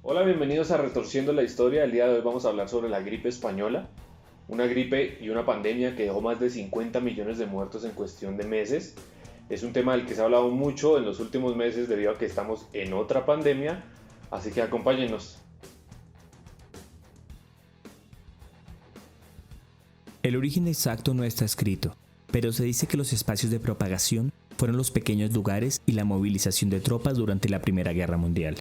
Hola, bienvenidos a Retorciendo la Historia. El día de hoy vamos a hablar sobre la gripe española, una gripe y una pandemia que dejó más de 50 millones de muertos en cuestión de meses. Es un tema del que se ha hablado mucho en los últimos meses debido a que estamos en otra pandemia, así que acompáñenos. El origen exacto no está escrito, pero se dice que los espacios de propagación fueron los pequeños lugares y la movilización de tropas durante la Primera Guerra Mundial.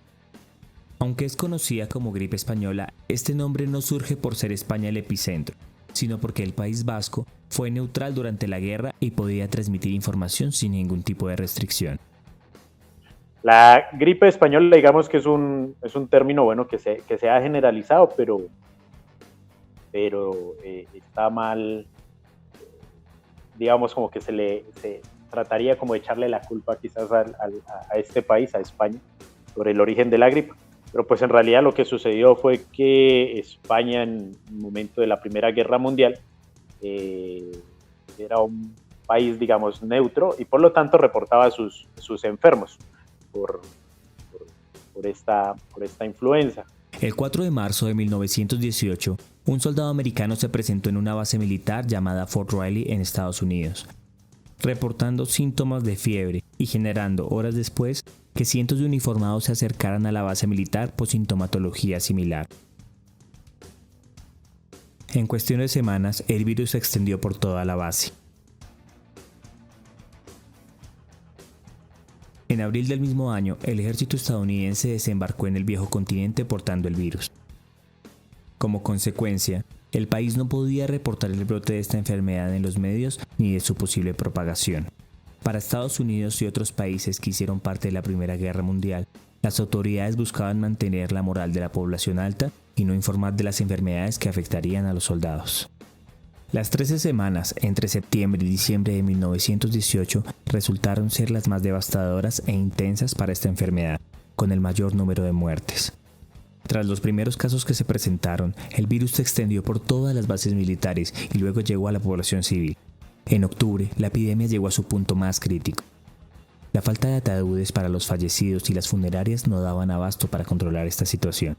Aunque es conocida como gripe española, este nombre no surge por ser España el epicentro, sino porque el País Vasco fue neutral durante la guerra y podía transmitir información sin ningún tipo de restricción. La gripe española, digamos que es un término bueno que se ha generalizado, pero está mal, digamos como que se trataría como de echarle la culpa quizás a este país, a España, sobre el origen de la gripe. Pero pues en realidad lo que sucedió fue que España en el momento de la Primera Guerra Mundial eh, era un país, digamos, neutro y por lo tanto reportaba sus enfermos por, por, por esta influenza. El 4 de marzo de 1918, un soldado americano se presentó en una base militar llamada Fort Riley en Estados Unidos, reportando síntomas de fiebre y generando horas después que cientos de uniformados se acercaran a la base militar por sintomatología similar. En cuestión de semanas, el virus se extendió por toda la base. En abril del mismo año, el ejército estadounidense desembarcó en el viejo continente portando el virus. Como consecuencia, el país no podía reportar el brote de esta enfermedad en los medios ni de su posible propagación. Para Estados Unidos y otros países que hicieron parte de la Primera Guerra Mundial, las autoridades buscaban mantener la moral de la población alta y no informar de las enfermedades que afectarían a los soldados. Las 13 semanas entre septiembre y diciembre de 1918 resultaron ser las más devastadoras e intensas para esta enfermedad, con el mayor número de muertes. Tras los primeros casos que se presentaron, el virus se extendió por todas las bases militares y luego llegó a la población civil. En octubre, la epidemia llegó a su punto más crítico. La falta de ataúdes para los fallecidos y las funerarias no daban abasto para controlar esta situación.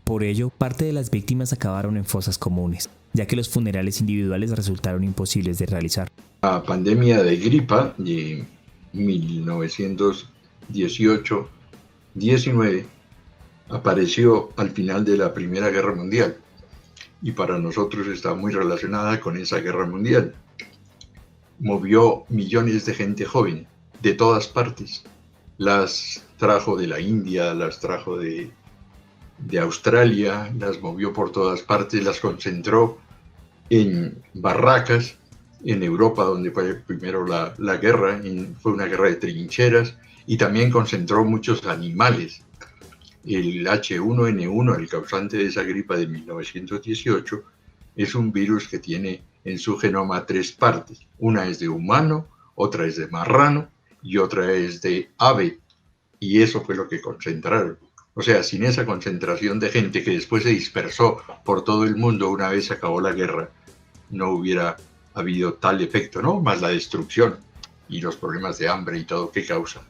Por ello, parte de las víctimas acabaron en fosas comunes, ya que los funerales individuales resultaron imposibles de realizar. La pandemia de gripa de 1918-19 apareció al final de la Primera Guerra Mundial y para nosotros está muy relacionada con esa guerra mundial. Movió millones de gente joven de todas partes. Las trajo de la India, las trajo de Australia, las movió por todas partes, las concentró en barracas en Europa, donde fue primero la guerra, fue una guerra de trincheras, y también concentró muchos animales. El H1N1, el causante de esa gripa de 1918, es un virus que tiene en su genoma 3 partes. Una es de humano, otra es de marrano y otra es de ave. Y eso fue lo que concentraron. O sea, sin esa concentración de gente que después se dispersó por todo el mundo una vez se acabó la guerra, no hubiera habido tal efecto, ¿no? Más la destrucción y los problemas de hambre y todo que causa.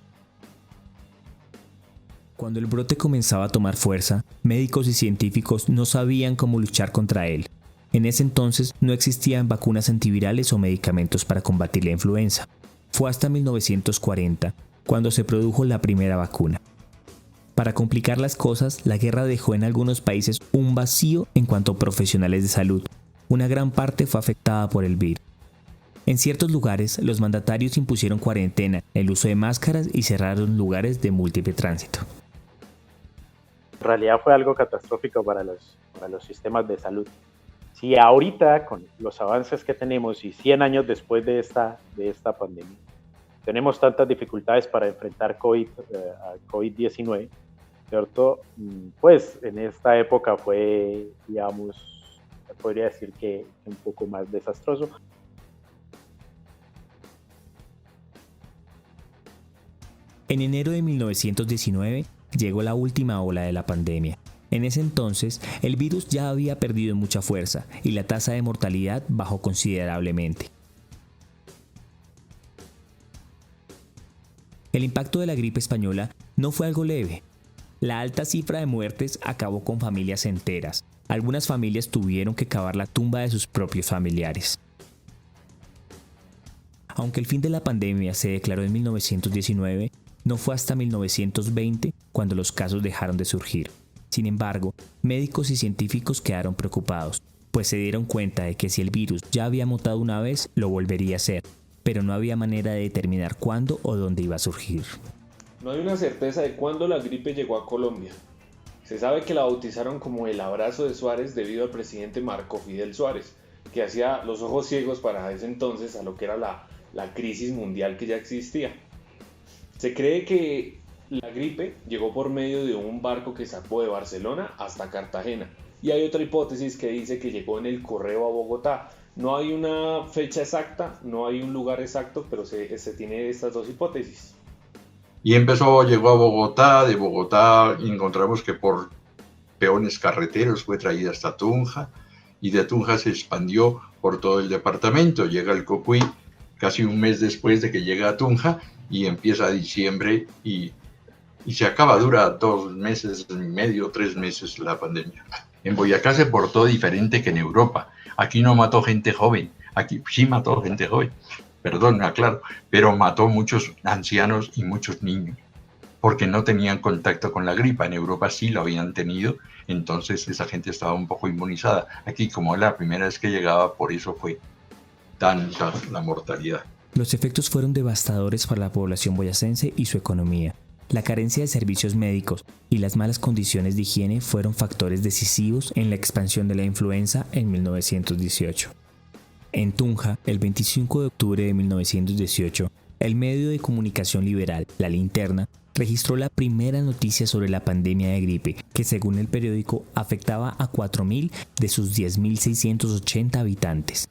Cuando el brote comenzaba a tomar fuerza, médicos y científicos no sabían cómo luchar contra él. En ese entonces no existían vacunas antivirales o medicamentos para combatir la influenza. Fue hasta 1940 cuando se produjo la primera vacuna. Para complicar las cosas, la guerra dejó en algunos países un vacío en cuanto a profesionales de salud. Una gran parte fue afectada por el virus. En ciertos lugares, los mandatarios impusieron cuarentena, el uso de máscaras y cerraron lugares de múltiple tránsito. En realidad fue algo catastrófico para los sistemas de salud. Si ahorita, con los avances que tenemos y 100 años después de esta pandemia, tenemos tantas dificultades para enfrentar COVID-19, ¿cierto? Pues en esta época fue, digamos, se podría decir que un poco más desastroso. En enero de 1919 llegó la última ola de la pandemia. En ese entonces, el virus ya había perdido mucha fuerza y la tasa de mortalidad bajó considerablemente. El impacto de la gripe española no fue algo leve. La alta cifra de muertes acabó con familias enteras. Algunas familias tuvieron que cavar la tumba de sus propios familiares. Aunque el fin de la pandemia se declaró en 1919, no fue hasta 1920 cuando los casos dejaron de surgir. Sin embargo, médicos y científicos quedaron preocupados, pues se dieron cuenta de que si el virus ya había mutado una vez, lo volvería a hacer, pero no había manera de determinar cuándo o dónde iba a surgir. No hay una certeza de cuándo la gripe llegó a Colombia. Se sabe que la bautizaron como el abrazo de Suárez debido al presidente Marco Fidel Suárez, que hacía los ojos ciegos para ese entonces a lo que era la crisis mundial que ya existía. Se cree que la gripe llegó por medio de un barco que zarpó de Barcelona hasta Cartagena, y hay otra hipótesis que dice que llegó en el correo a Bogotá. No hay una fecha exacta, no hay un lugar exacto, pero se tiene estas dos hipótesis. Y llegó a Bogotá, de Bogotá encontramos que por peones carreteros fue traída hasta Tunja, y de Tunja se expandió por todo el departamento, llega al Cocuy casi un mes después de que llega a Tunja, y empieza diciembre y se acaba, dura 2 meses y medio, 3 meses la pandemia. En Boyacá se portó diferente que en Europa. Aquí no mató gente joven, aquí sí mató gente joven, perdón, aclaro, pero mató muchos ancianos y muchos niños, porque no tenían contacto con la gripa. En Europa sí lo habían tenido, entonces esa gente estaba un poco inmunizada. Aquí, como la primera vez que llegaba, por eso fue tanta la mortalidad. Los efectos fueron devastadores para la población boyacense y su economía. La carencia de servicios médicos y las malas condiciones de higiene fueron factores decisivos en la expansión de la influenza en 1918. En Tunja, el 25 de octubre de 1918, el medio de comunicación liberal, La Linterna, registró la primera noticia sobre la pandemia de gripe, que según el periódico afectaba a 4.000 de sus 10.680 habitantes.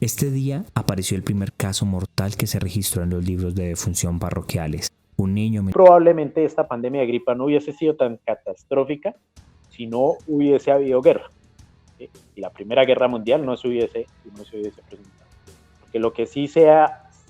Este día apareció el primer caso mortal que se registró en los libros de defunción parroquiales. Un niño. Probablemente esta pandemia de gripa no hubiese sido tan catastrófica si no hubiese habido guerra. ¿Sí? Y la Primera Guerra Mundial no se hubiese presentado. Porque lo que sí se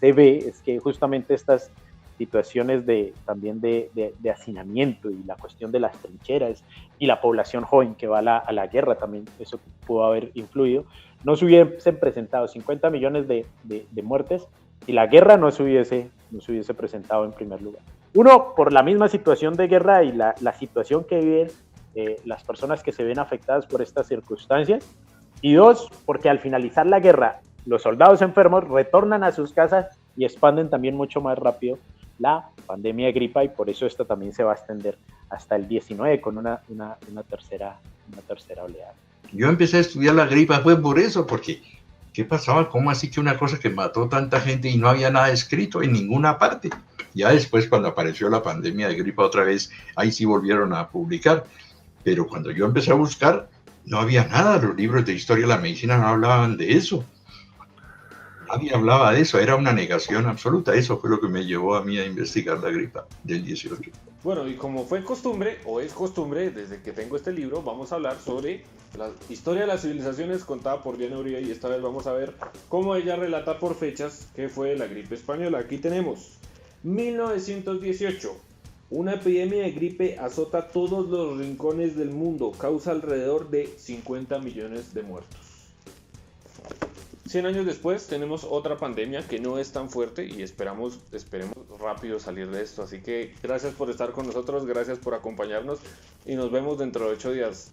ve es que justamente estas situaciones también de hacinamiento y la cuestión de las trincheras y la población joven que va a la guerra también, eso pudo haber influido, no se hubiesen presentado 50 millones de muertes y la guerra no se hubiese presentado en primer lugar. Uno, por la misma situación de guerra y la situación que viven las personas que se ven afectadas por estas circunstancias, y dos, porque al finalizar la guerra, los soldados enfermos retornan a sus casas y expanden también mucho más rápido la pandemia de gripa, y por eso esta también se va a extender hasta el 19 con una tercera oleada. Yo empecé a estudiar la gripa fue por eso, porque ¿qué pasaba? ¿Cómo así que una cosa que mató tanta gente y no había nada escrito en ninguna parte? Ya después, cuando apareció la pandemia de gripa otra vez, ahí sí volvieron a publicar. Pero cuando yo empecé a buscar, no había nada. Los libros de historia de la medicina no hablaban de eso. Nadie hablaba de eso. Era una negación absoluta. Eso fue lo que me llevó a mí a investigar la gripa del 18. Bueno, y como fue costumbre, o es costumbre, desde que tengo este libro, vamos a hablar sobre la historia de las civilizaciones contada por Diana Uribe, y esta vez vamos a ver cómo ella relata por fechas qué fue la gripe española. Aquí tenemos 1918. Una epidemia de gripe azota todos los rincones del mundo, causa alrededor de 50 millones de muertos. 100 años después tenemos otra pandemia que no es tan fuerte y esperemos rápido salir de esto. Así que gracias por estar con nosotros, gracias por acompañarnos y nos vemos dentro de 8 días.